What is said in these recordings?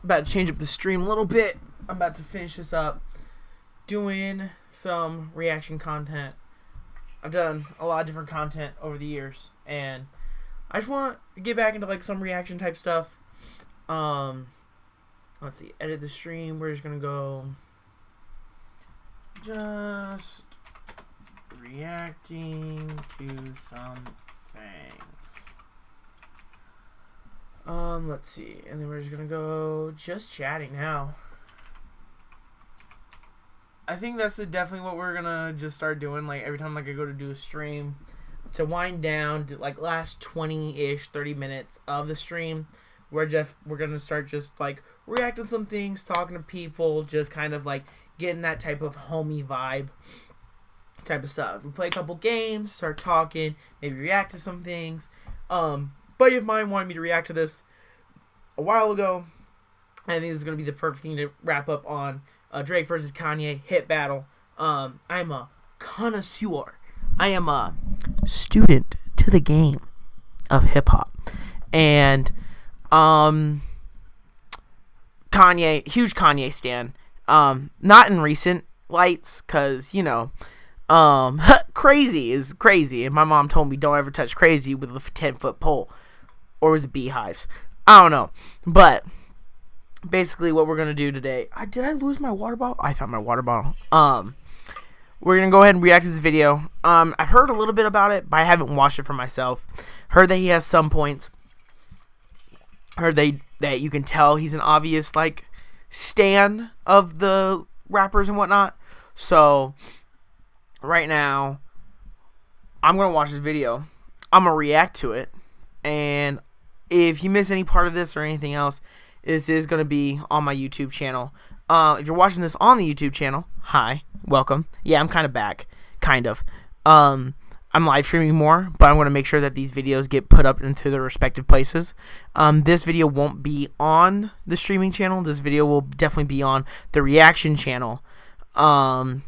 about to change up the stream a little bit. I'm about to finish this up, doing some reaction content. I've done a lot of different content over the years, and I just want to get back into like some reaction type stuff. Let's see, edit the stream. We're just gonna go just reacting to some things. Let's see, and then we're just gonna go just chatting now. I think that's definitely what we're gonna just start doing. Like every time like I go to do a stream, to wind down to like last 20-ish, 30 minutes of the stream, we're gonna start just like reacting to some things, talking to people, just kind of like getting that type of homey vibe type of stuff. We play a couple games, start talking, maybe react to some things. Buddy of mine wanted me to react to this a while ago. I think this is gonna be the perfect thing to wrap up on Drake versus Kanye hit battle. I'm a connoisseur. I am a student to the game of hip hop, and Kanye, huge Kanye stan. Not in recent lights, cause crazy is crazy, and my mom told me don't ever touch crazy with a 10-foot pole, or was it beehives? I don't know, but basically what we're gonna do today. Did I lose my water bottle? I found my water bottle. We're gonna go ahead and react to this video. I've heard a little bit about it, but I haven't watched it for myself. Heard that he has some points. Heard that you can tell he's an obvious like stan of the rappers and whatnot. So right now, I'm gonna watch this video. I'm gonna react to it, and if you miss any part of this or anything else, this is going to be on my YouTube channel. If you're watching this on the YouTube channel, hi, welcome. Yeah, I'm kind of back, kind of. I'm live streaming more, but I'm going to make sure that these videos get put up into their respective places. This video won't be on the streaming channel. This video will definitely be on the reaction channel,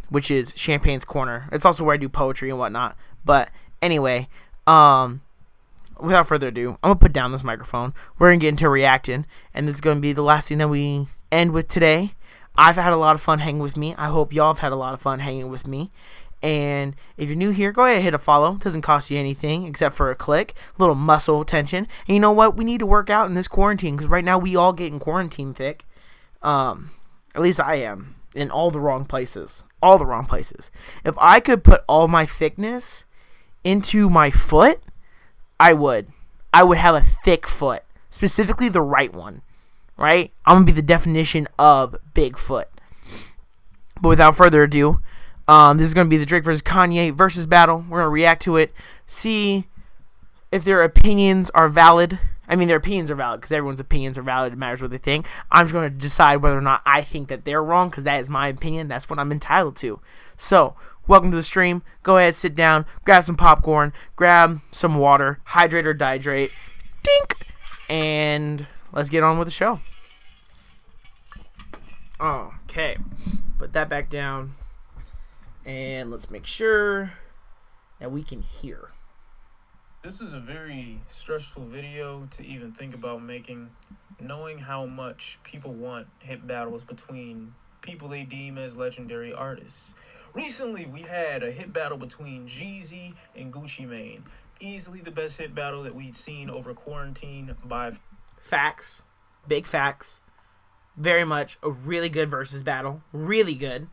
which is Champagne's Corner. It's also where I do poetry and whatnot. But anyway, without further ado, I'm going to put down this microphone. We're going to get into reacting, and this is going to be the last thing that we end with today. I've had a lot of fun hanging with me. I hope y'all have had a lot of fun hanging with me. And if you're new here, go ahead and hit a follow. It doesn't cost you anything except for a click, a little muscle tension. And you know what? We need to work out in this quarantine, because right now we all getting quarantine thick. At least I am, in all the wrong places. All the wrong places. If I could put all my thickness into my foot, I would have a thick foot, specifically the right one, right? I'm going to be the definition of Bigfoot. But without further ado, this is going to be the Drake versus Kanye versus battle. We're going to react to it, see if their opinions are valid. I mean, their opinions are valid, because everyone's opinions are valid. It matters what they think. I'm just going to decide whether or not I think that they're wrong, because that is my opinion. That's what I'm entitled to. So, welcome to the stream. Go ahead, sit down, grab some popcorn, grab some water, hydrate or dihydrate, dink, and let's get on with the show. Okay, put that back down, and let's make sure that we can hear. This is a very stressful video to even think about making, knowing how much people want hit battles between people they deem as legendary artists. Recently, we had a hit battle between Jeezy and Gucci Mane. Easily the best hit battle that we'd seen over quarantine by facts. Big facts. Very much a really good versus battle. Really good.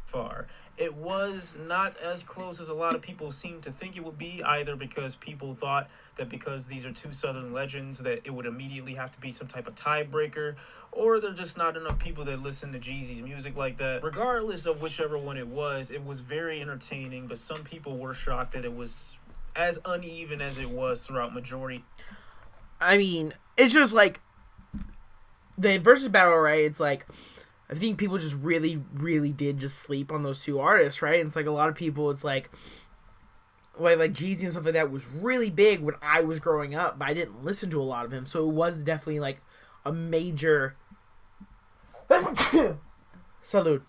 Far. It was not as close as a lot of people seem to think it would be, either because people thought that because these are two Southern legends that it would immediately have to be some type of tiebreaker, or there are just not enough people that listen to Jeezy's music like that. Regardless of whichever one it was very entertaining, but some people were shocked that it was as uneven as it was throughout majority. I mean, it's just like the versus battle, right? It's like, I think people just really, really did just sleep on those two artists, right? And it's like a lot of people, it's like Jeezy and stuff like that was really big when I was growing up, but I didn't listen to a lot of him. So it was definitely like a major salute,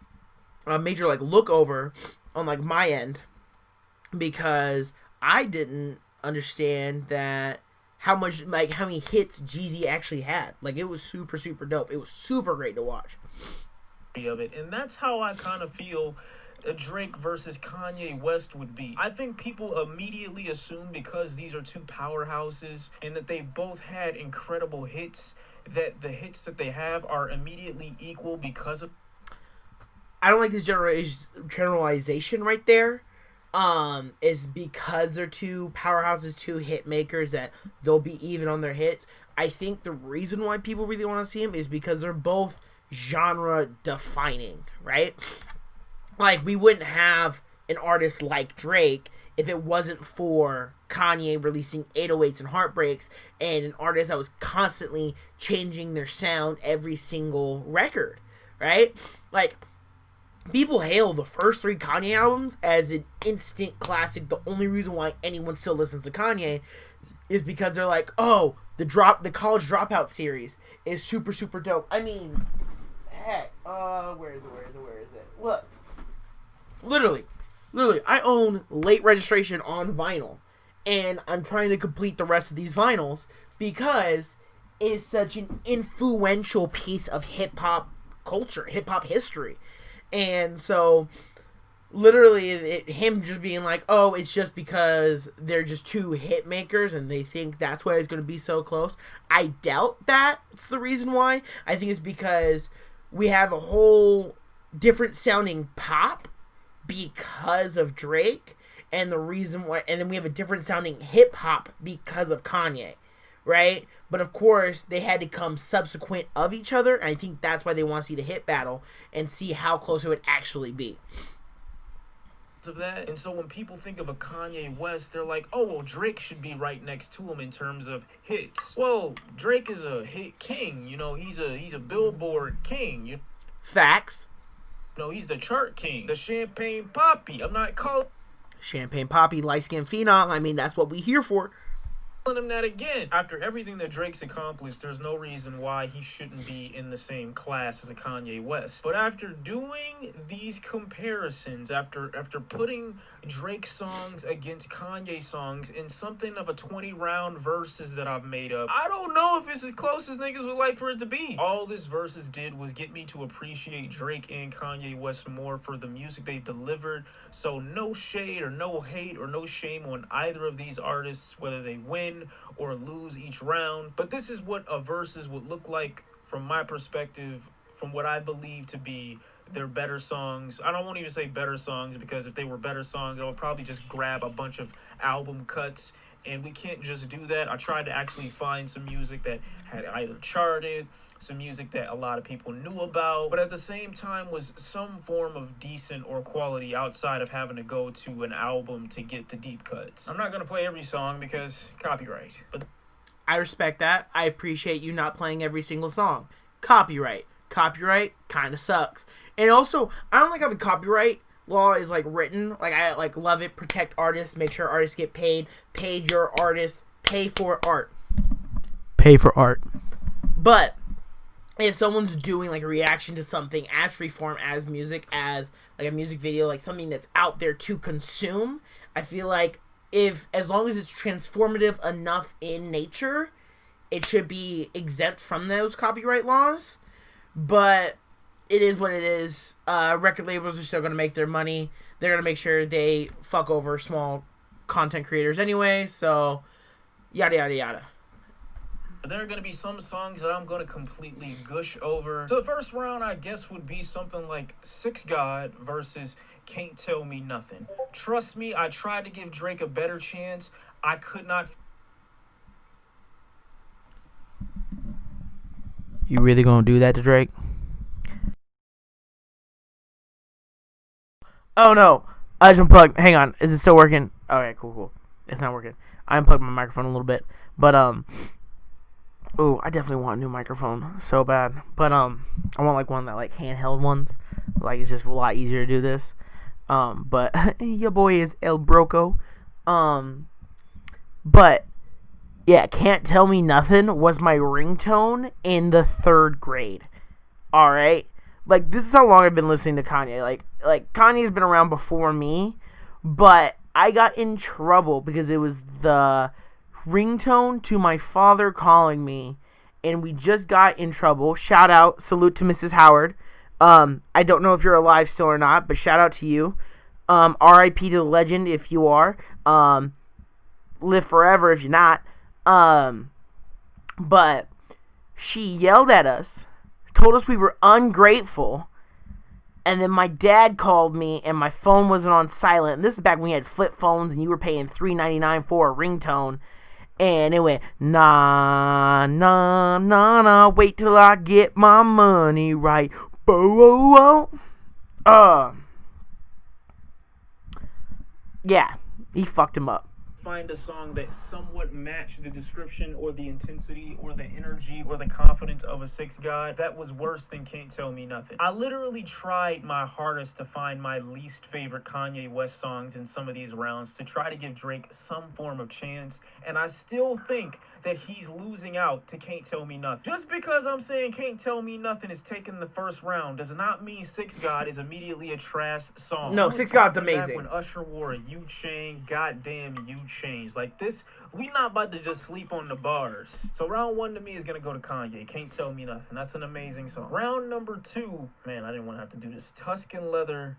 a major like look over on like my end, because I didn't understand that how many hits Jeezy actually had. Like, it was super, super dope. It was super great to watch. Of it, and that's how I kind of feel Drake versus Kanye West would be. I think people immediately assume because these are two powerhouses and that they both had incredible hits, that the hits that they have are immediately equal because of. I don't like this generalization right there. Is because they're two powerhouses, two hit makers, that they'll be even on their hits. I think the reason why people really want to see them is because they're both genre defining, right? Like, we wouldn't have an artist like Drake if it wasn't for Kanye releasing 808s and Heartbreaks, and an artist that was constantly changing their sound every single record, right? Like, people hail the first 3 Kanye albums as an instant classic. The only reason why anyone still listens to Kanye is because they're like, oh, the College Dropout series is super, super dope. I mean, heck, where is it? Look, literally, I own Late Registration on vinyl, and I'm trying to complete the rest of these vinyls because it's such an influential piece of hip hop culture, hip hop history. And so, literally, him just being like, oh, it's just because they're just two hit makers and they think that's why it's going to be so close. I doubt that's the reason why. I think it's because we have a whole different sounding pop because of Drake, and the reason why, and then we have a different sounding hip hop because of Kanye, right? But of course, they had to come subsequent of each other, and I think that's why they want to see the hit battle and see how close it would actually be. Of that. And so when people think of a Kanye West, they're like, oh, well, Drake should be right next to him in terms of hits. Well, Drake is a hit king, he's a Billboard king. Facts. He's the chart king, the Champagne Poppy. I'm not calling Champagne Poppy, light skin phenom. I mean, that's what we here for. Him that again. After everything that Drake's accomplished, there's no reason why he shouldn't be in the same class as a Kanye West. But after doing these comparisons, after putting Drake songs against Kanye songs in something of a 20-round verses that I've made up, I don't know if it's as close as niggas would like for it to be. All this verses did was get me to appreciate Drake and Kanye West more for the music they delivered. So no shade or no hate or no shame on either of these artists, whether they win or lose each round. But this is what a versus would look like from my perspective, from what I believe to be their better songs. I don't want to even say better songs, because if they were better songs, I would probably just grab a bunch of album cuts, and we can't just do that. I tried to actually find some music that had either charted, some music that a lot of people knew about, but at the same time was some form of decent or quality outside of having to go to an album to get the deep cuts. I'm not going to play every song because copyright. But I respect that. I appreciate you not playing every single song. Copyright kind of sucks. And also, I don't like how the copyright law is written. I love it. Protect artists. Make sure artists get paid. Pay your artists. Pay for art. But if someone's doing a reaction to something as freeform as music, as a music video, something that's out there to consume, I feel like as long as it's transformative enough in nature, it should be exempt from those copyright laws. But it is what it is. Record labels are still going to make their money. They're going to make sure they fuck over small content creators anyway. So, yada, yada, yada. There are going to be some songs that I'm going to completely gush over. So the first round, I guess, would be something like Six God versus Can't Tell Me Nothing. Trust me, I tried to give Drake a better chance. I could not. You really going to do that to Drake? Oh, no. I just unplugged. Hang on. Is it still working? Okay, cool. It's not working. I unplugged my microphone a little bit. But, ooh, I definitely want a new microphone so bad. But I want one that handheld ones. It's just a lot easier to do this. But your boy is El Broco. But yeah, Can't Tell Me Nothing was my ringtone in the 3rd grade. All right, this is how long I've been listening to Kanye. Kanye's been around before me, but I got in trouble because it was the ringtone to my father calling me, and we just got in trouble. Shout out, salute to Mrs. Howard. I don't know if you're alive still or not, but shout out to you. R.I.P. to the legend if you are. Live forever if you're not. But she yelled at us, told us we were ungrateful, and then my dad called me and my phone wasn't on silent. And this is back when we had flip phones and you were paying $3.99 for a ringtone. And it went, nah, nah, nah, nah, wait till I get my money right. Bo, yeah, he fucked him up. Find a song that somewhat matched the description or the intensity or the energy or the confidence of a Six God that was worse than Can't Tell Me Nothing. I literally tried my hardest to find my least favorite Kanye West songs in some of these rounds to try to give Drake some form of chance, and I still think that he's losing out to Can't Tell Me Nothing. Just because I'm saying Can't Tell Me Nothing is taking the first round does not mean Six God is immediately a trash song. No, Six God's amazing. When Usher wore a U chain, goddamn U change. Like this, we not about to just sleep on the bars. So round one to me is gonna go to Kanye. Can't Tell Me Nothing. That's an amazing song. Round number two, man, I didn't want to have to do this. Tuscan Leather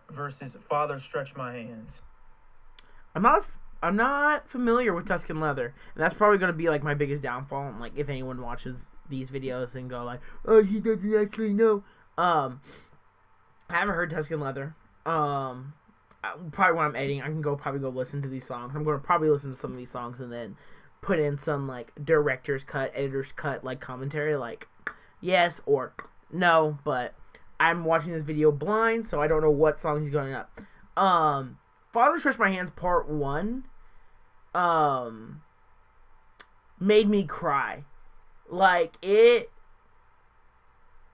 versus Father Stretch My Hands. I'm not familiar with Tuscan Leather, and that's probably gonna be like my biggest downfall. And like, if anyone watches these videos and go like, "Oh, he doesn't actually know," I haven't heard Tuscan Leather. Probably when I'm editing, I can probably go listen to these songs. I'm gonna probably listen to some of these songs and then put in some like director's cut, editor's cut, like commentary, like yes or no. But I'm watching this video blind, so I don't know what songs he's going up. Father Stretch My Hands Part 1 made me cry. It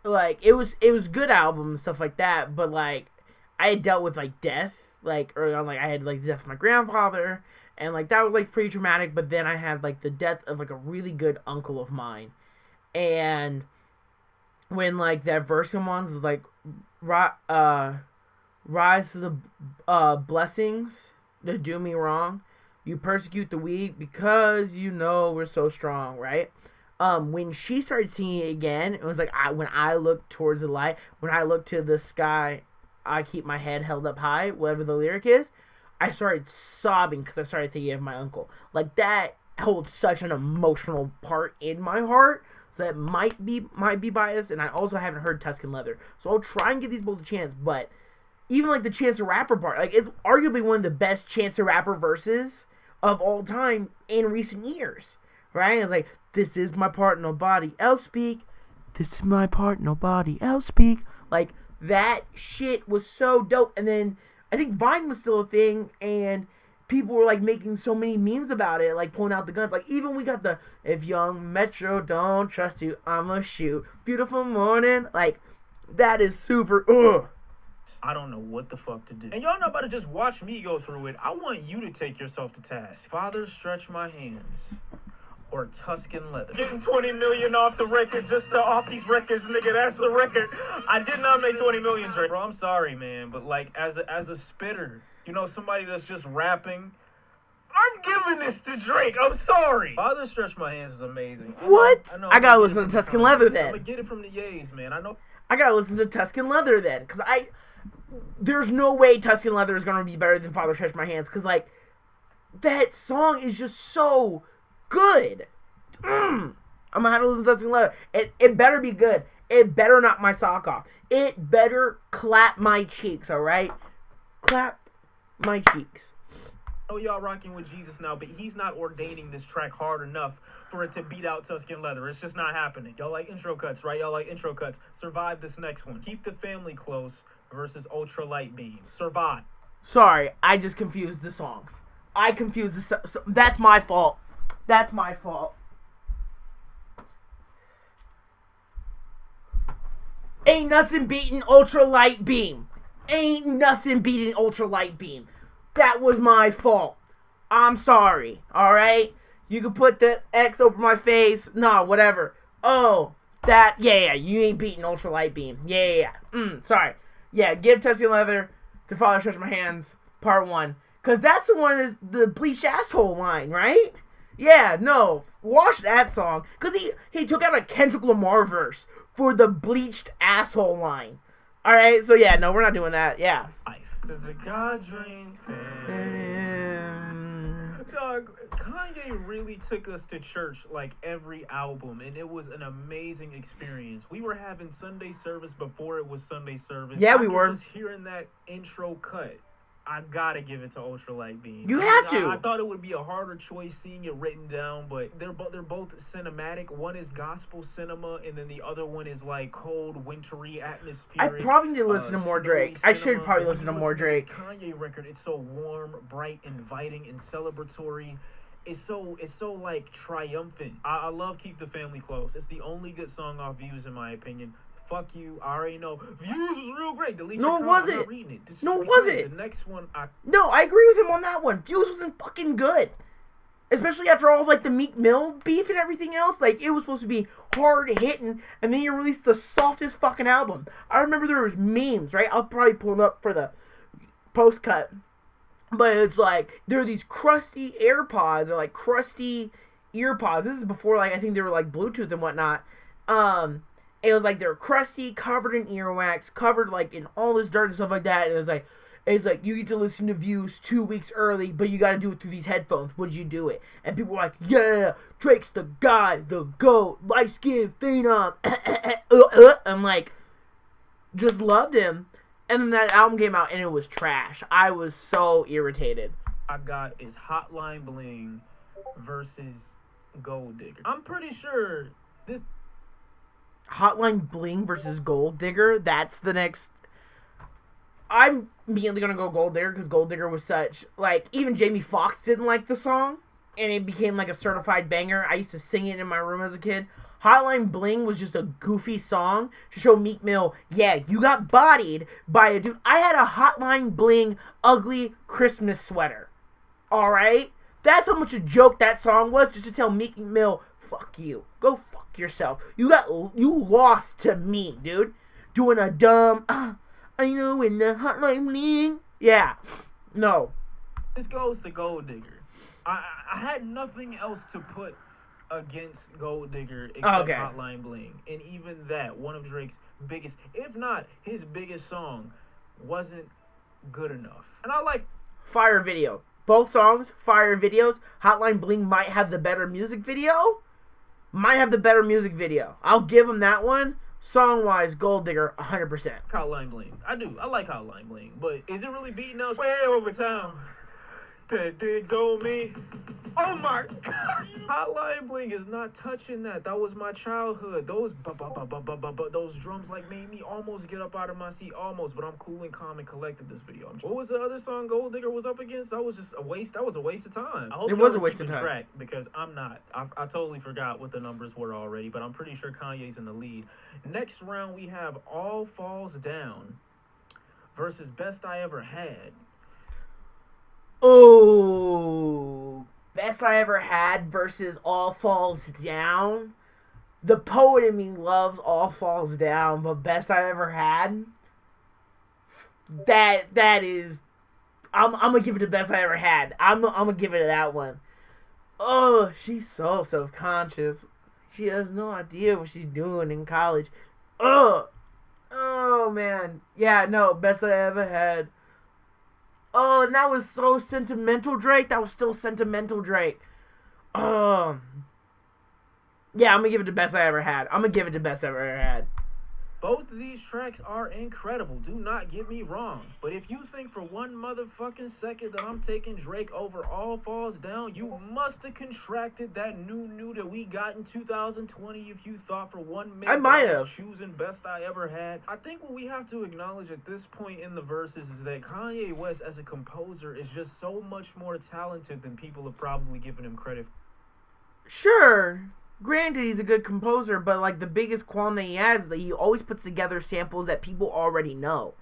was good album and stuff like that, but like I had dealt with like death, like early on, like I had like the death of my grandfather, and like that was like pretty traumatic, but then I had like the death of like a really good uncle of mine. And when like that verse comes on, is like rise to the blessings that do me wrong. You persecute the weak because you know we're so strong, right? When she started singing it again, it was like when I look towards the light, when I look to the sky, I keep my head held up high, whatever the lyric is. I started sobbing because I started thinking of my uncle. Like that holds such an emotional part in my heart. So that might be biased, and I also haven't heard Tuscan Leather. So I'll try and give these both a chance, but even like the Chance the Rapper part, like it's arguably one of the best Chance the Rapper verses of all time in recent years, right? It's like, this is my part, nobody else speak. This is my part, nobody else speak. Like that shit was so dope. And then I think Vine was still a thing, and people were like making so many memes about it, like pulling out the guns. Like even we got the "If Young Metro don't trust you, I'ma shoot." Beautiful morning. Like that is super. Ugh. I don't know what the fuck to do. And y'all not about to just watch me go through it. I want you to take yourself to task. Father Stretch My Hands or Tuscan Leather. Getting 20 million off the record just off these records, nigga. That's a record. I did not make 20 million, Drake. Bro, I'm sorry, man, but like as a spitter, you know, somebody that's just rapping, I'm giving this to Drake. I'm sorry. Father Stretch My Hands is amazing. What? I gotta listen to Tuscan Leather then. I'm gonna get it from the Yays, man. I know. I gotta listen to Tuscan Leather then, because there's no way Tuscan Leather is gonna be better than Father Stretch My Hands, because like that song is just so good. I'm gonna have to listen to Tuscan Leather. It better be good. It better knock my sock off. It better clap my cheeks. All right, clap my cheeks. I know y'all rocking with Jesus now, but he's not ordaining this track hard enough for it to beat out Tuscan Leather. It's just not happening. Y'all like intro cuts, right? Y'all like intro cuts. Survive this next one. Keep the Family Close versus Ultralight Beam. Survive. Sorry, I just confused the songs. I confused the that's my fault. That's my fault. Ain't nothing beating Ultralight Beam. Ain't nothing beating Ultralight Beam. That was my fault. I'm sorry. Alright? You can put the X over my face. Nah, whatever. Oh, yeah, you ain't beating Ultralight Beam. Yeah. Sorry. Yeah, give Tuscan Leather to Father Stretch My Hands, Part 1. Because that's the one is the bleach asshole line, right? Yeah, no. Watch that song. Because he took out a Kendrick Lamar verse for the bleached asshole line. Alright, so yeah, no, we're not doing that. Yeah. This is a God dream. Dog, Kanye really took us to church like every album, and it was an amazing experience. We were having Sunday service before it was Sunday service. Yeah, we After were. just hearing that intro cut, I gotta give it to Ultralight Beam. You have to. I thought it would be a harder choice seeing it written down, but they're both cinematic. One is gospel cinema, and then the other one is like cold, wintry, atmospheric. I probably need to listen to more Drake. I should probably listen to more Drake. This Kanye record, it's so warm, bright, inviting, and celebratory. It's so like triumphant. I love Keep the Family Close. It's the only good song off Views in my opinion. Fuck you. I already know. Views was real great. Delete your comment. I'm not reading it. No, it wasn't. The next one, No, I agree with him on that one. Views wasn't fucking good. Especially after all of, like, the Meek Mill beef and everything else. Like, it was supposed to be hard hitting, and then you released the softest fucking album. I remember there was memes, right? I'll probably pull it up for the post cut. But it's like, there are these crusty AirPods, or like crusty earpods. This is before, like, I think they were like Bluetooth and whatnot. It was like they were crusty, covered in earwax, covered like in all this dirt and stuff like that. And it's like you get to listen to Views 2 weeks early, but you got to do it through these headphones. Would you do it? And people were like, yeah, Drake's the guy, the GOAT, light skin, phenom. I'm like, just loved him. And then that album came out and it was trash. I was so irritated. I got is Hotline Bling versus Gold Digger. I'm pretty sure this Hotline Bling versus Gold Digger. That's the next. I'm immediately gonna go Gold Digger because Gold Digger was such, like, even Jamie Foxx didn't like the song, and it became like a certified banger. I used to sing it in my room as a kid. Hotline Bling was just a goofy song to show Meek Mill, yeah, you got bodied by a dude. I had a Hotline Bling ugly Christmas sweater. Alright? That's how much a joke that song was, just to tell Meek Mill, fuck you. Go fuck yourself. You lost to me, dude. Doing a dumb, I know in the Hotline Bling. Yeah. No. This goes to Gold Digger. I had nothing else to put against Gold Digger except Hotline Bling. And even that, one of Drake's biggest, if not his biggest song, wasn't good enough. And I like fire video. Both songs, fire videos. Hotline Bling might have the better music video. I'll give him that one. Song-wise, Gold Digger, 100%. Hotline Bling. I do. I like Hotline Bling. But is it really beating us way over town? That digs on me. Oh my God. Hotline Bling is not touching that. That was my childhood. Those those drums like made me almost get up out of my seat. Almost, but I'm cool and calm and collected this video. What was the other song Gold Digger was up against? That was just a waste. That was a waste of time. I hope it was a waste of time. Track because I'm not. I totally forgot what the numbers were already, but I'm pretty sure Kanye's in the lead. Next round we have All Falls Down versus Best I Ever Had. Oh, Best I Ever Had versus All Falls Down. The poet in me loves All Falls Down, but Best I Ever Had, that is, I'm gonna give it the Best I Ever Had. I'm gonna give it that one. Oh, she's so self-conscious. She has no idea what she's doing in college. Oh man. Yeah, no, Best I Ever Had. Oh, and that was so sentimental, Drake. That was still sentimental, Drake. Yeah, I'm gonna give it the Best I Ever Had. Both of these tracks are incredible. Do not get me wrong. But if you think for one motherfucking second that I'm taking Drake over All Falls Down, you must have contracted that new that we got in 2020 if you thought for 1 minute I might I have was choosing Best I Ever Had. I think what we have to acknowledge at this point in the verses is that Kanye West as a composer is just so much more talented than people have probably given him credit for. Sure. Granted, he's a good composer, but like the biggest qualm that he has is that he always puts together samples that people already know.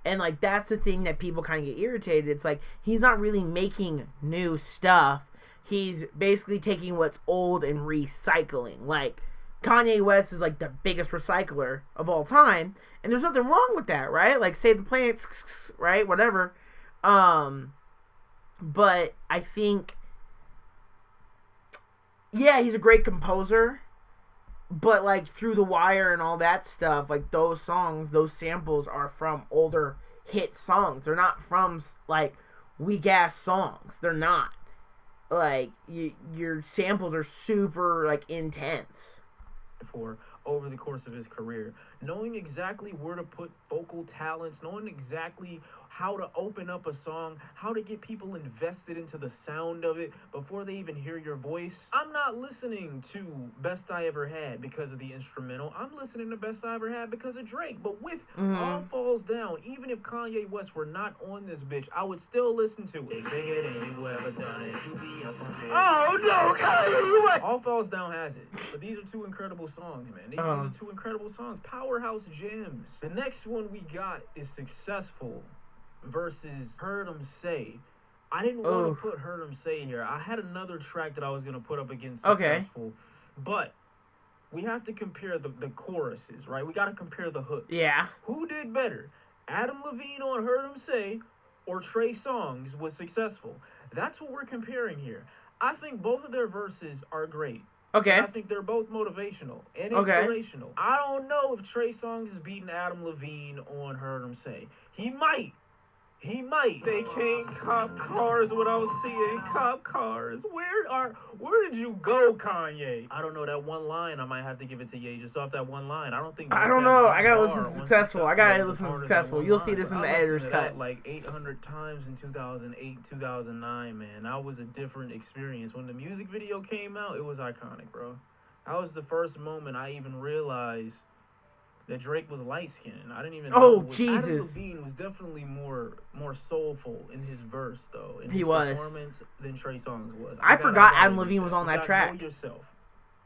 And like that's the thing that people kind of get irritated. It's like he's not really making new stuff. He's basically taking what's old and recycling. Like Kanye West is like the biggest recycler of all time, and there's nothing wrong with that, right? Like Save the Planet, right? Whatever. But I think Yeah, he's a great composer. But, like, Through the Wire and all that stuff, like, those songs, those samples are from older hit songs. They're not from, like, weak-ass songs. They're not. Like, your samples are super, like, intense. For over the course of his career, knowing exactly where to put vocal talents, knowing exactly how to open up a song, how to get people invested into the sound of it before they even hear your voice. I'm not listening to Best I Ever Had because of the instrumental. I'm listening to Best I Ever Had because of Drake. But with All Falls Down, even if Kanye West were not on this bitch, I would still listen to it. Oh no, Kanye West! All Falls Down has it. But these are two incredible songs, man. These are two incredible songs. Powerhouse gems. The next one we got is Successful versus Heard 'Em Say. I didn't want to put Heard 'Em Say here. I had another track that I was going to put up against Successful. But we have to compare the choruses, right? We got to compare the hooks. Yeah. Who did better? Adam Levine on Heard 'Em Say or Trey Songz was Successful? That's what we're comparing here. I think both of their verses are great. Okay. And I think they're both motivational and inspirational. I don't know if Trey Songz is beating Adam Levine on Heard 'Em Say. He might. They can't cop cars without seeing cop cars. Where did you go, Kanye? I don't know, that one line, I might have to give it to Ye just off that one line. I don't think... I don't know. I gotta listen to Successful. You'll see this in the editor's cut. Like 800 times in 2008, 2009, man. That was a different experience. When the music video came out, it was iconic, bro. That was the first moment I even realized that Drake was light-skinned. I didn't even know. Oh, Jesus. Adam Levine was definitely more soulful in his verse, though. In his performance than Trey Songz was. I forgot Adam Levine was on that track. Know Yourself.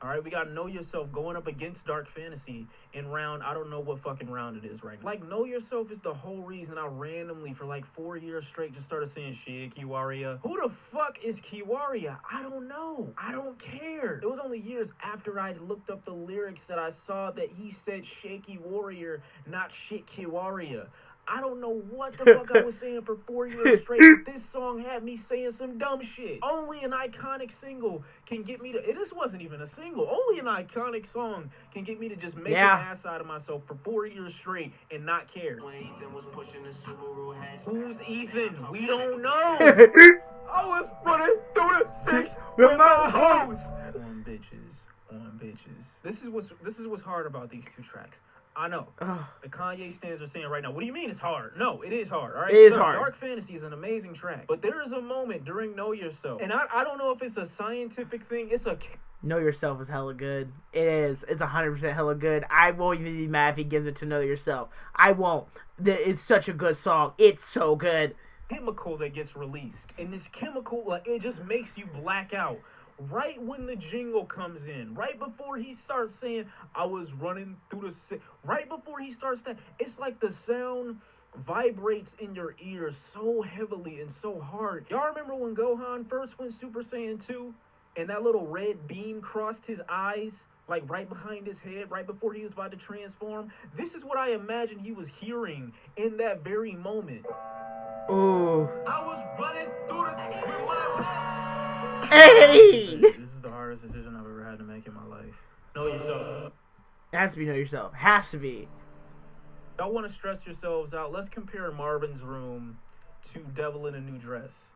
All right, we got to Know Yourself going up against Dark Fantasy in round, I don't know what fucking round it is right now. Like, Know Yourself is the whole reason I randomly, for like 4 years straight, just started saying shit, Kiwaria. Who the fuck is Kiwaria? I don't know. I don't care. It was only years after I looked up the lyrics that I saw that he said Shaky Warrior, not shit Kiwaria. I don't know what the fuck I was saying for 4 years straight. This song had me saying some dumb shit. Only an iconic single can get me to... This wasn't even a single. Only an iconic song can get me to just make an ass out of myself for 4 years straight and not care. Who's Ethan? We don't know. I was running through the six with my hose. On bitches. This is what's hard about these two tracks. I know. The Kanye stands are saying right now, what do you mean it's hard? No, it is hard, all right? It is hard. Dark Fantasy is an amazing track. But there is a moment during Know Yourself, and I don't know if it's a scientific thing. It's a... Know Yourself is hella good. It is. It's 100% hella good. I won't even be mad if he gives it to Know Yourself. I won't. It's such a good song. It's so good. Chemical that gets released. And this chemical, like, it just makes you black out. Right when the jingle comes in, right before he starts saying, I was running through the... Right before he starts that, it's like the sound vibrates in your ears so heavily and so hard. Y'all remember when Gohan first went Super Saiyan 2 and that little red beam crossed his eyes, like right behind his head, right before he was about to transform? This is what I imagine he was hearing in that very moment. Ooh. I was running through the with my... Hey! This is the hardest decision I've ever had to make in my life. Know Yourself. It has to be Know Yourself. Has to be. Y'all want to stress yourselves out? Let's compare Marvin's Room to Devil in a New Dress.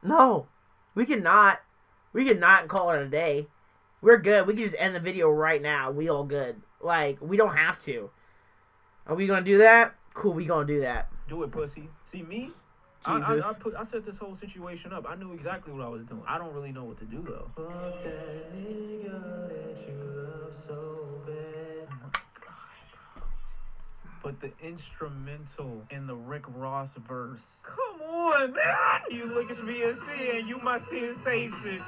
No. We cannot call it a day. We're good. We can just end the video right now. We all good. Like, we don't have to. Are we gonna do that? Cool, we gonna do that. Do it, pussy. See, me? Jesus. I set this whole situation up. I knew exactly what I was doing. I don't really know what to do, though. Fuck that nigga that you love so bad. Oh my God, bro. But the instrumental in the Rick Ross verse. Come on, man. You look at me and saying you my sensation.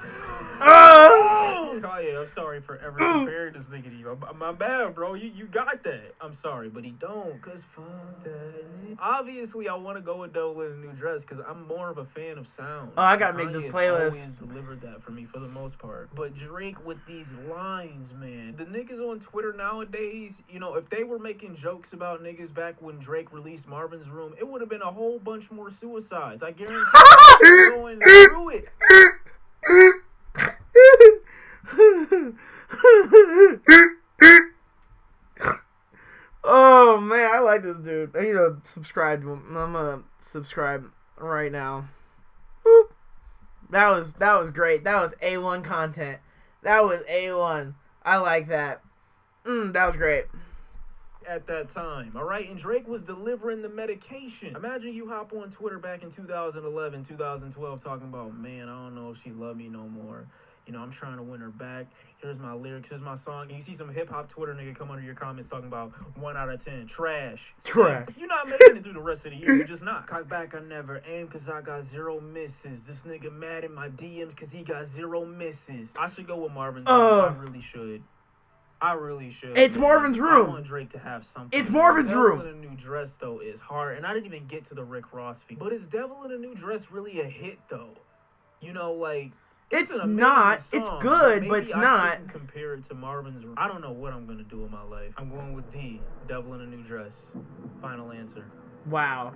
Oh! Kanye, I'm sorry for ever comparing this nigga to you. My bad, bro. You got that. I'm sorry, but he don't. Cause fuck that nigga. Obviously, I want to go with Devil in a New Dress because I'm more of a fan of sound. Oh, I gotta make this playlist. Always delivered that for me for the most part. But Drake with these lines, man. The niggas on Twitter nowadays, you know, if they were making jokes about niggas back when Drake released Marvin's Room, it would have been a whole bunch more suicides. I guarantee you going through it. Oh man, I like this dude. I need to subscribe to him. I'm gonna subscribe right now. Boop. That was great. That was A1 content. That was A1. I like that. That was great. At that time, all right? And Drake was delivering the medication. Imagine you hop on Twitter back in 2011, 2012 talking about, man, I don't know if she love me no more. You know, I'm trying to win her back. Here's my lyrics. Here's my song. And you see some hip-hop Twitter nigga come under your comments talking about 1 out of 10. Trash. Trash. You're not making it through the rest of the year. You're just not. Cock back, I never aim because I got 0 misses. This nigga mad in my DMs because he got 0 misses. I should go with Marvin's Room. I really should. It's Marvin's Room. I want Drake to have something. It's Marvin's Room. Devil in a New Dress, though, is hard. And I didn't even get to the Rick Ross feat. But is Devil in a New Dress really a hit, though? You know, like... It's not. Song, it's good, but it's I not. Shouldn't compare it to Marvin's Room. I don't know what I'm going to do in my life. I'm going with D. Devil in a New Dress. Final answer. Wow.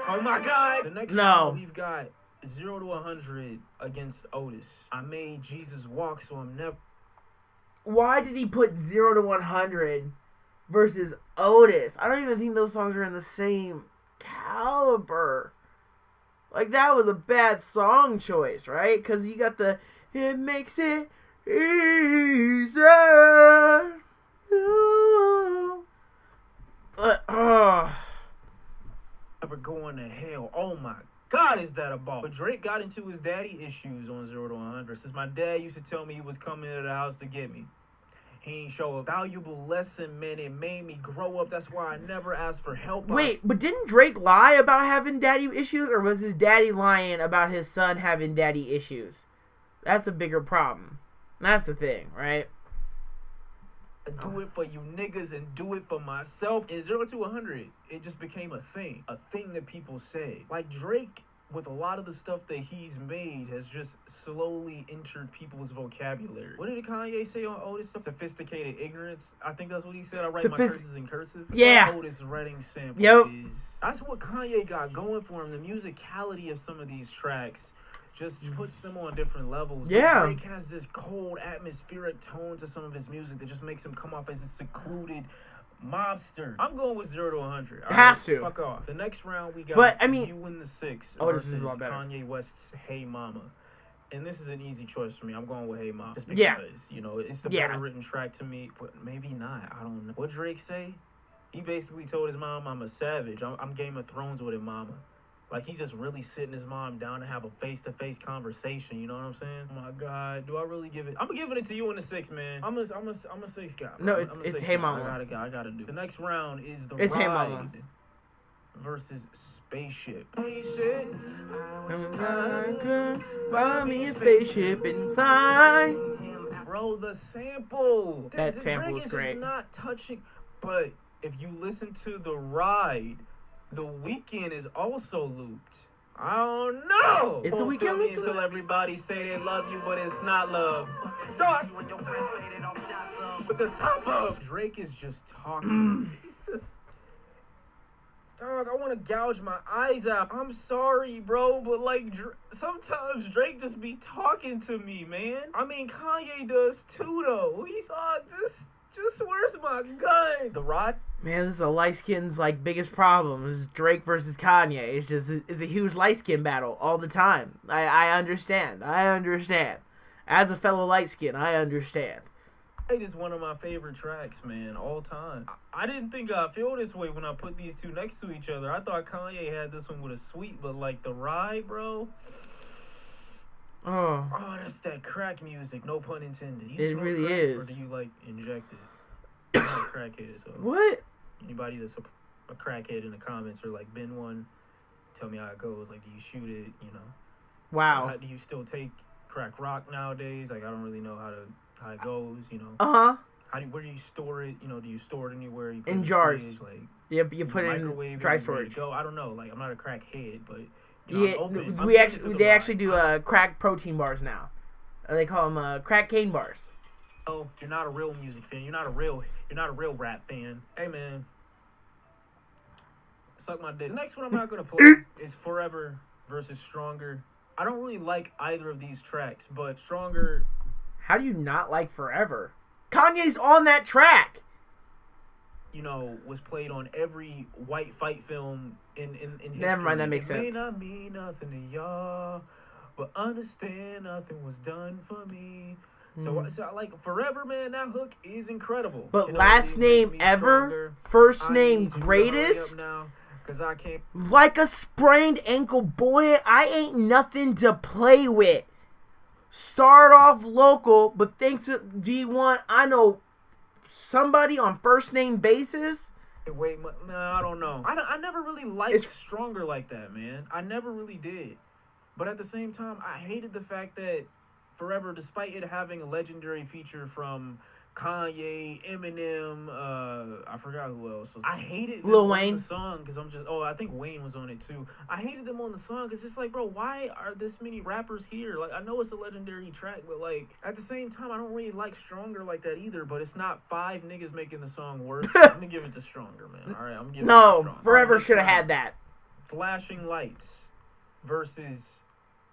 Oh, my God. The next round, we've got 0 to 100 against Otis. I made Jesus walk, so I'm never... Why did he put 0 to 100 versus Otis? I don't even think those songs are in the same caliber. Like, that was a bad song choice, right? Because you got the, it makes it easier. Never going to hell. Oh, my God, is that a ball? But Drake got into his daddy issues on 0 to 100. Since my dad used to tell me he was coming to the house to get me. He ain't show a valuable lesson, man. It made me grow up. That's why I never asked for help. Wait, but didn't Drake lie about having daddy issues? Or was his daddy lying about his son having daddy issues? That's a bigger problem. That's the thing, right? I do it for you niggas and do it for myself. In 0 to 100, it just became a thing that people say. Like Drake, with a lot of the stuff that he's made, has just slowly entered people's vocabulary. What did Kanye say on Otis? Sophisticated ignorance. I think that's what he said. I write my curses in cursive. Yeah. Otis writing sample is... That's what Kanye got going for him. The musicality of some of these tracks just puts them on different levels. Yeah. Drake has this cold, atmospheric tone to some of his music that just makes him come off as a secluded mobster. I'm going with 0 to 100. It has to. Fuck off. The next round we got You in the 6 versus Kanye West's Hey Mama. And this is an easy choice for me. I'm going with Hey Mama. Just because, you know, it's the better written track to me. But maybe not. I don't know. What Drake say? He basically told his mom, I'm a savage. I'm Game of Thrones with it, mama. Like, he just really sitting his mom down to have a face-to-face conversation. You know what I'm saying? Oh, my God. Do I really give it? I'm giving it to you in the 6, man. I'm a 6 guy. No, it's Hey Mama. I gotta do. The next round is the It's Ride Hey Mama versus Spaceship. Buy me a spaceship and fly. Bro, the sample. That sample is great. Just not touching. But if you listen to the Ride, The Weeknd is also looped. I don't know. Is The Weeknd me until everybody say they love you, but it's not love. Dog. With the top up. Drake is just talking. He's just... Dog, I want to gouge my eyes out. I'm sorry, bro, but like sometimes Drake just be talking to me, man. I mean, Kanye does too, though. He's all just where's my gun? The Rod? Man, this is a light skin's like biggest problem. This is Drake versus Kanye. It's a huge light skin battle all the time. I understand. As a fellow light skin, I understand. It is one of my favorite tracks, man, all time. I didn't think I'd feel this way when I put these two next to each other. I thought Kanye had this one with a sweet, but like the Ride, bro. Oh, that's that crack music, no pun intended. It really is. Or do you like inject it? I'm not a crackhead, so. What? Anybody that's a crackhead in the comments or like been one, tell me how it goes. Like, do you shoot it, you know? Wow. Do you still take crack rock nowadays? Like, I don't really know how it goes, you know. Where do you store it? You know, do you store it anywhere? You put in it jars. Fridge, like, you put it in dry storage. Go. I don't know. Like, I'm not a crackhead, but you know, they actually do crack protein bars now. They call them crack cane bars. Oh, you're not a real music fan. You're not a real rap fan. Hey, man, suck my dick. The next one I'm not gonna play is Forever versus Stronger. I don't really like either of these tracks, but Stronger. How do you not like Forever? Kanye's on that track. You know, was played on every white fight film in history. Never mind, that makes It may sense. not mean nothing to y'all, but understand nothing was done for me. So like Forever, man, that hook is incredible. But You know, last it made name me ever, stronger. first I name need you to hurry up greatest, now, 'cause I can't. like a sprained ankle, boy, I ain't nothing to play with. Start off local, but thanks to G1, I know somebody on first name basis. Wait, man, I don't know. I never really liked Stronger like that, man. I never really did. But at the same time, I hated the fact that Forever, despite it having a legendary feature from Kanye, Eminem, I forgot who else. I hated them Lil on Wayne. the song because I think Wayne was on it too. I hated them on the song because it's like, bro, why are this many rappers here? Like, I know it's a legendary track, but like at the same time, I don't really like Stronger like that either. But it's not 5 niggas making the song worse. I'm gonna give it to Stronger, man. All right, I'm giving it to Stronger. Forever Right, should have next had round. that. Flashing Lights versus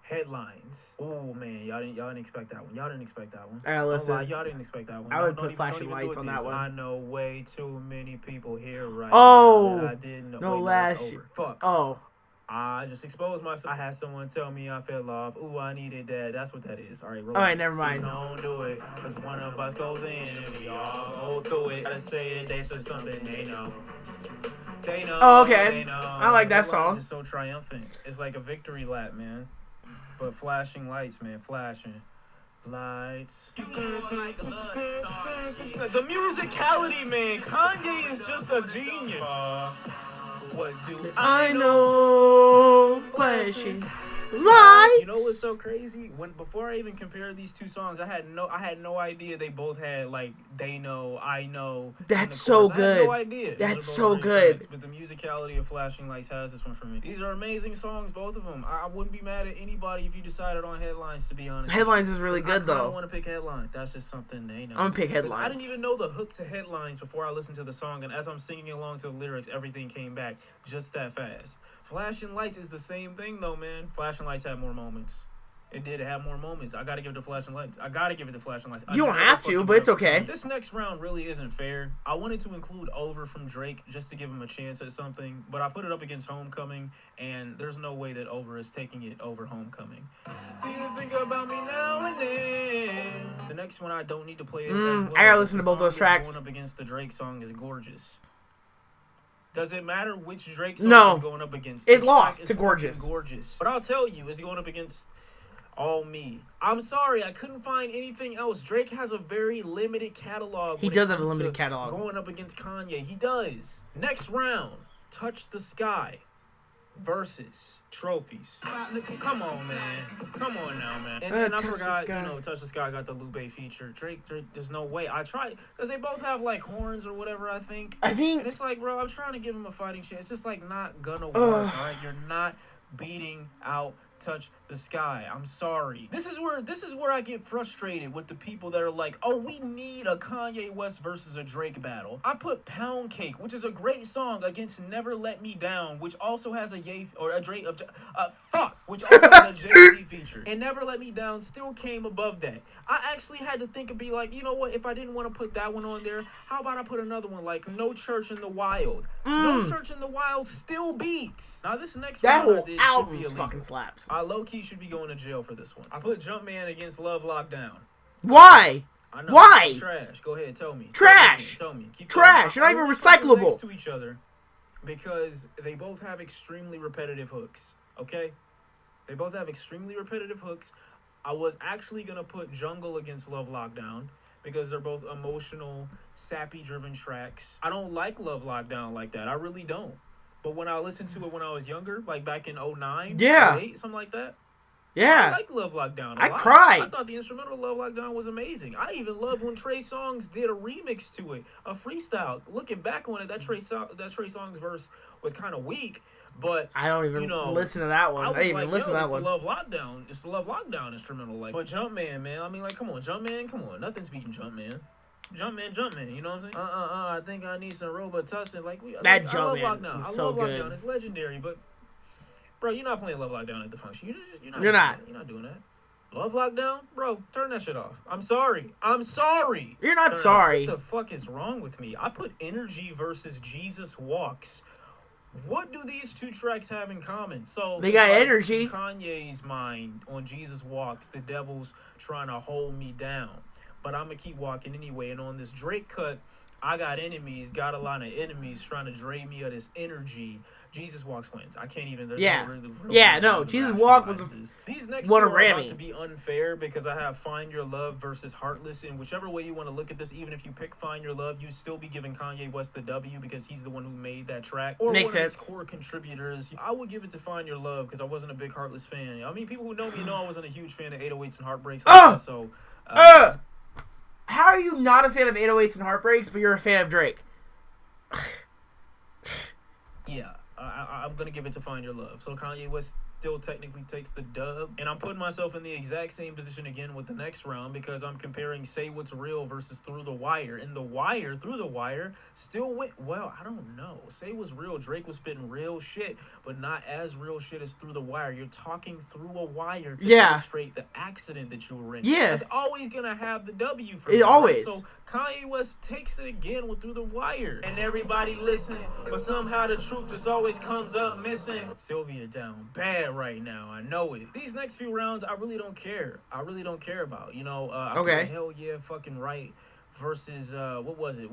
Headlines. Oh man, y'all didn't expect that one. Y'all didn't expect that one. Listen, Don't lie, y'all didn't expect that one. I would Don't put even Flashing do Lights it on to that you. one. I know way too many people here right Oh, now that I didn't know. no, Wait, last that's over. Fuck. Oh, I just exposed myself. I had someone tell me I fell off. Ooh, I needed that. That's what that is. All right, relax. All right, never mind. Don't do it, cause one of us goes in and we all go through it. Gotta say it, they said something they know. They know. Oh, okay. They know. I like that Headlines song. is so triumphant. It's like a victory lap, man. But Flashing Lights, man, flashing lights. The musicality, man. Kanye is just a genius. What do I know flashing lights. You know what's so crazy? Before I even compared these two songs, I had no idea they both had like They Know, I Know. That's so I good. had no idea. That's Those are so both great good. tracks, but the musicality of Flashing Lights has this one for me. These are amazing songs, both of them. I wouldn't be mad at anybody if you decided on Headlines, to be honest. Headlines is really But good I though. want to pick Headlines. That's just something they know. I'm gonna pick 'Cause Headlines. I didn't even know the hook to Headlines before I listened to the song, and as I'm singing along to the lyrics, everything came back just that fast. Flashing Lights is the same thing though, man. Flashing Lights had more moments. It did have more moments. I gotta give it to Flashing Lights. I gotta give it to Flashing Lights. You don't have to, but it's okay. This next round really isn't fair. I wanted to include Over from Drake just to give him a chance at something, but I put it up against Homecoming, and there's no way that Over is taking it over Homecoming. Do you think about me now and then? The next one I don't need to play it as well. I gotta listen The to both song those that's tracks. Going up against the Drake song is Gorgeous. Does it matter which Drake song No. is going up against? It The lost track is to Gorgeous. fucking Gorgeous. But I'll tell you, it's going up against All Me. I'm sorry, I couldn't find anything else. Drake has a very limited catalog. He when it does have a comes limited to catalog. Going up against Kanye, he does. Next round, Touch the Sky versus Trophies. Come on, man. Come on now, man. And I Touch the forgot, Sky. Touch the Sky got the Lupe feature. Drake, there's no way. I tried, because they both have like horns or whatever, I think. I think And it's like, bro, I'm trying to give him a fighting chance. It's just like not gonna work, Ugh. all right? You're not beating out Touch the Sky. I'm sorry. This is where I get frustrated with the people that are like, oh, we need a Kanye West versus a Drake battle. I put Pound Cake, which is a great song, against Never Let Me Down, which also has which also has a Jay-Z feature. And Never Let Me Down still came above that. I actually had to think and be like, you know what? If I didn't want to put that one on there, how about I put another one like No Church in the Wild? No Church in the Wild still beats. Now this next that round I whole did should be album illegal. fucking slaps. I low-key should be going to jail for this one. I put Jumpman against Love Lockdown. Why? I know. Why? Trash. Go ahead, tell me. Trash. Tell me. Keep Trash. going. You're not I even only put them recyclable. next to each other because they both have extremely repetitive hooks. Okay? They both have extremely repetitive hooks. I was actually gonna put Jungle against Love Lockdown because they're both emotional, sappy-driven tracks. I don't like Love Lockdown like that. I really don't. But when I listened to it when I was younger, like back in 09, Yeah. 08, something like that, I Yeah. like Love Lockdown a I lot. cried. I thought the instrumental of Love Lockdown was amazing. I even loved when Trey Songz did a remix to it, a freestyle. Looking back on it, that Trey Songz verse was kind of weak, but I don't even listen to that one. I didn't even listen to that one. It's the Love Lockdown instrumental. Like, but Jumpman, man. I mean, like, come on, Jumpman, come on. Nothing's beating Jumpman. Jumpman, you know what I'm saying? I think I need some Robitussin. Like, I love Jumpman Lockdown. was I so love good. Lockdown. It's legendary, but bro, you're not playing Love Lockdown at the function. You're not You're doing not. that. You're not doing that. Love Lockdown? Bro, turn that shit off. I'm sorry. I'm sorry. You're not Turn it off. sorry. What the fuck is wrong with me? I put Energy versus Jesus Walks. What do these two tracks have in common? So They it's got like, energy. in Kanye's mind, on Jesus Walks, the devil's trying to hold me down. But I'm going to keep walking anyway. And on this Drake cut, I got enemies, got a lot of enemies trying to drain me of this energy. Jesus Walks wins. I can't even. There's Yeah. no real Yeah, reason no, to Jesus Walk was rationalize this. These next won two a are about Grammy. to be unfair because I have Find Your Love versus Heartless. And whichever way you want to look at this, even if you pick Find Your Love, you still be giving Kanye West the W because he's the one who made that track. Or Makes one of sense. its core contributors. I would give it to Find Your Love because I wasn't a big Heartless fan. I mean, people who know me know I wasn't a huge fan of 808s and Heartbreaks. So, how are you not a fan of 808s and Heartbreaks, but you're a fan of Drake? Yeah, I'm going to give it to Find Your Love. So Kanye West still technically takes the dub. And I'm putting myself in the exact same position again with the next round because I'm comparing Say What's Real versus Through the Wire. And Through the Wire still went, well, I don't know. Say What's Real, Drake was spitting real shit, but not as real shit as Through the Wire. You're talking through a wire to illustrate the accident that you were in. Yeah. That's always going to have the W for it. me, Always. Right? So Kanye West takes it again with Through the Wire. And everybody listens, but somehow the truth just always comes up missing. Sylvia down bad right now. I know it. These next few rounds, I really don't care. I really don't care about. You know, I put Hell Yeah Fucking Right versus what was it?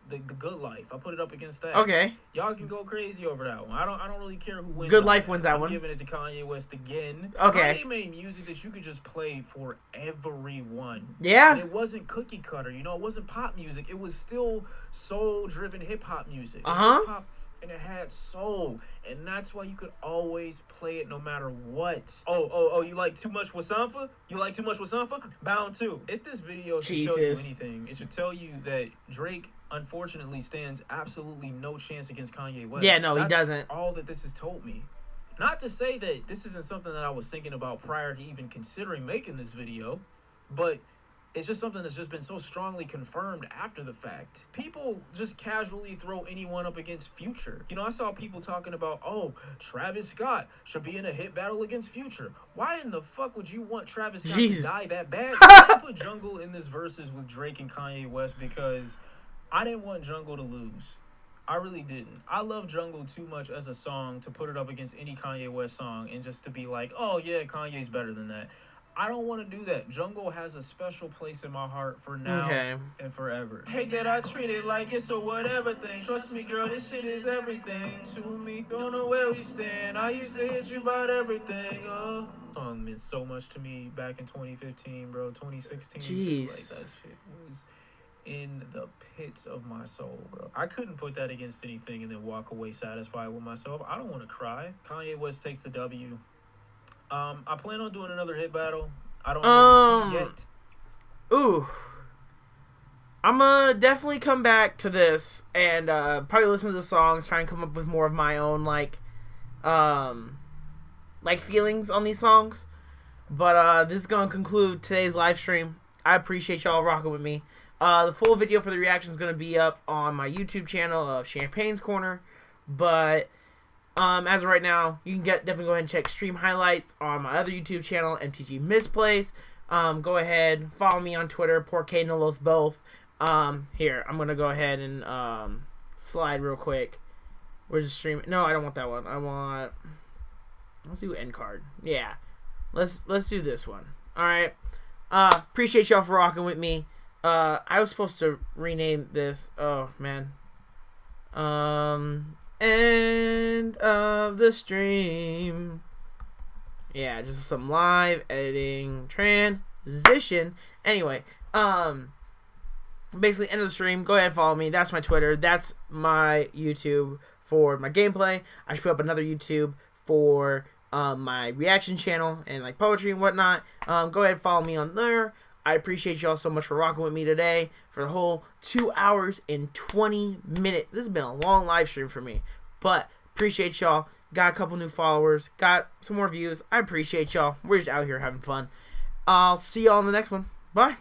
The Good Life. I put it up against that. Okay. Y'all can go crazy over that one. I don't really care who wins. Good Life wins that I'm one. giving it to Kanye West again. Okay. Kanye made music that you could just play for everyone. Yeah. And it wasn't cookie cutter, you know, it wasn't pop music. It was still soul driven hip hop music. Hip-hop, and it had soul, and that's why you could always play it no matter what. Oh, you like Too Much Wasampa? You like Too Much Wasampa? Bound 2. If this video should tell you anything, it should tell you that Drake, unfortunately, stands absolutely no chance against Kanye West. Yeah, no, that's he doesn't. All that this has told me. Not to say that this isn't something that I was thinking about prior to even considering making this video, but it's just something that's just been so strongly confirmed after the fact. People just casually throw anyone up against Future. You know, I saw people talking about, oh, Travis Scott should be in a hit battle against Future. Why in the fuck would you want Travis Scott to die that bad? I put Jungle in this versus with Drake and Kanye West because I didn't want Jungle to lose. I really didn't. I love Jungle too much as a song to put it up against any Kanye West song and just to be like, oh yeah, Kanye's better than that. I don't want to do that. Jungle has a special place in my heart for now and forever. Hate that I treat it like it's a whatever thing. Trust me, girl, this shit is everything to me. Don't know where we stand. I used to hit you about everything. Oh, song meant so much to me back in 2015, bro. 2016. Jeez. Like that shit was in the pits of my soul, bro. I couldn't put that against anything and then walk away satisfied with myself. I don't want to cry. Kanye West takes the W. I plan on doing another hit battle. I don't know yet. Ooh. I'm gonna definitely come back to this and probably listen to the songs, try and come up with more of my own like feelings on these songs. But this is gonna conclude today's live stream. I appreciate y'all rocking with me. The full video for the reaction is gonna be up on my YouTube channel of Champagne's Corner, but as of right now, you can definitely go ahead and check stream highlights on my other YouTube channel, MTG Misplays. Go ahead, follow me on Twitter, Porque no los both. Here, I'm gonna go ahead and slide real quick. Where's the stream? No, I don't want that one. Let's do end card. Yeah, let's do this one. All right. Appreciate y'all for rocking with me. I was supposed to rename this. Oh man. End of the stream. Yeah, just some live editing transition. Anyway, basically end of the stream. Go ahead and follow me. That's my Twitter. That's my YouTube for my gameplay. I should put up another YouTube for my reaction channel and like poetry and whatnot. Go ahead and follow me on there. I appreciate y'all so much for rocking with me today for the whole 2 hours and 20 minutes. This has been a long live stream for me, but appreciate y'all. Got a couple new followers, got some more views. I appreciate y'all. We're just out here having fun. I'll see y'all in the next one. Bye.